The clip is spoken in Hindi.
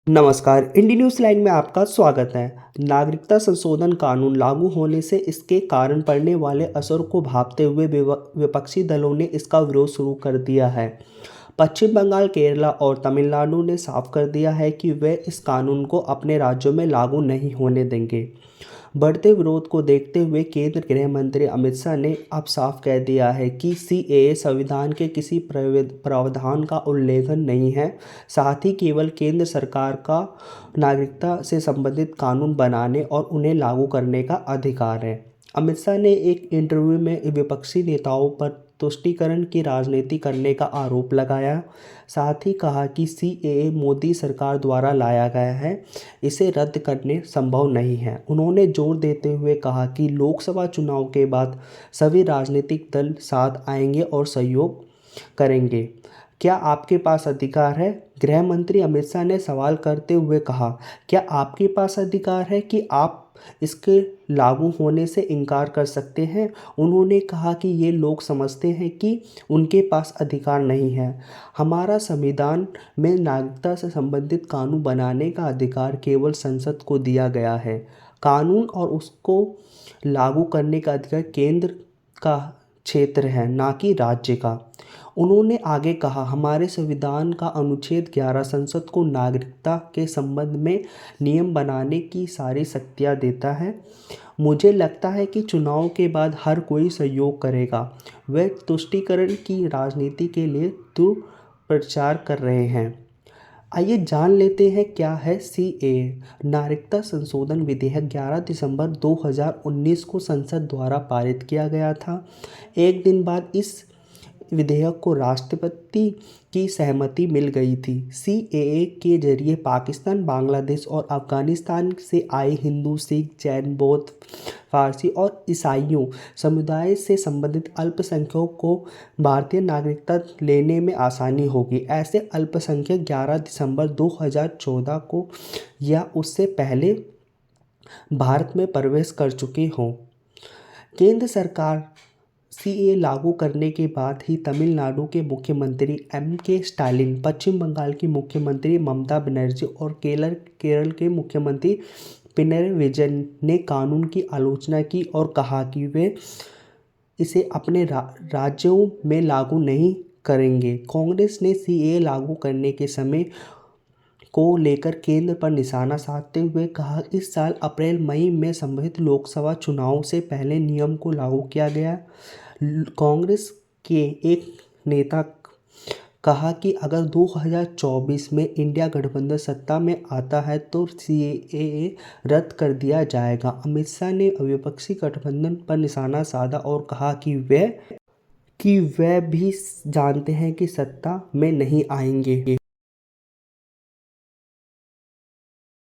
नमस्कार, इंडी न्यूज़ लाइन में आपका स्वागत है। नागरिकता संशोधन कानून लागू होने से इसके कारण पड़ने वाले असर को भांपते हुए विपक्षी दलों ने इसका विरोध शुरू कर दिया है। पश्चिम बंगाल, केरला और तमिलनाडु ने साफ कर दिया है कि वे इस कानून को अपने राज्यों में लागू नहीं होने देंगे। बढ़ते विरोध को देखते हुए केंद्रीय गृह मंत्री अमित शाह ने अब साफ कह दिया है कि सीएए संविधान के किसी प्रावधान का उल्लंघन नहीं है, साथ ही केवल केंद्र सरकार का नागरिकता से संबंधित कानून बनाने और उन्हें लागू करने का अधिकार है। अमित शाह ने एक इंटरव्यू में विपक्षी नेताओं पर तुष्टीकरण की राजनीति करने का आरोप लगाया। साथ ही कहा कि सीएए मोदी सरकार द्वारा लाया गया है, इसे रद्द करने संभव नहीं है। उन्होंने जोर देते हुए कहा कि लोकसभा चुनाव के बाद सभी राजनीतिक दल साथ आएंगे और सहयोग करेंगे। क्या आपके पास अधिकार है? गृह मंत्री अमित शाह ने सवाल करते हुए कहा, क्या आपके पास अधिकार है कि आप इसके लागू होने से इनकार कर सकते हैं? उन्होंने कहा कि ये लोग समझते हैं कि उनके पास अधिकार नहीं है। हमारा संविधान में नागरिकता से संबंधित कानून बनाने का अधिकार केवल संसद को दिया गया है। कानून और उसको लागू करने का अधिकार केंद्र का क्षेत्र है, ना कि राज्य का। उन्होंने आगे कहा, हमारे संविधान का अनुच्छेद 11 संसद को नागरिकता के संबंध में नियम बनाने की सारी शक्तियाँ देता है। मुझे लगता है कि चुनाव के बाद हर कोई सहयोग करेगा। वे तुष्टीकरण की राजनीति के लिए दुष्प्रचार कर रहे हैं। आइए जान लेते हैं क्या है सीएए। नागरिकता संशोधन विधेयक 11 दिसंबर 2019 को संसद द्वारा पारित किया गया था। एक दिन बाद इस विधेयक को राष्ट्रपति की सहमति मिल गई थी। सीएए के जरिए पाकिस्तान, बांग्लादेश और अफगानिस्तान से आए हिंदू, सिख, जैन, बौद्ध, फारसी और ईसाइयों समुदाय से संबंधित अल्पसंख्यकों को भारतीय नागरिकता लेने में आसानी होगी। ऐसे अल्पसंख्यक 11 दिसंबर 2014 को या उससे पहले भारत में प्रवेश कर चुके हों। केंद्र सरकार सीएए लागू करने के बाद ही तमिलनाडु के मुख्यमंत्री एम.के. स्टालिन, पश्चिम बंगाल की मुख्यमंत्री ममता बनर्जी और केरल के मुख्यमंत्री पिनरई विजयन ने कानून की आलोचना की और कहा कि वे इसे अपने राज्यों में लागू नहीं करेंगे। कांग्रेस ने सीएए लागू करने के समय को लेकर केंद्र पर निशाना साधते हुए कहा, इस साल अप्रैल-मई में संभावित लोकसभा चुनाव से पहले नियम को लागू किया गया। कांग्रेस के एक नेता कहा कि अगर 2024 में इंडिया गठबंधन सत्ता में आता है तो सीएए रद्द कर दिया जाएगा। अमित शाह ने विपक्षी गठबंधन पर निशाना साधा और कहा कि वे भी जानते हैं कि सत्ता में नहीं आएंगे।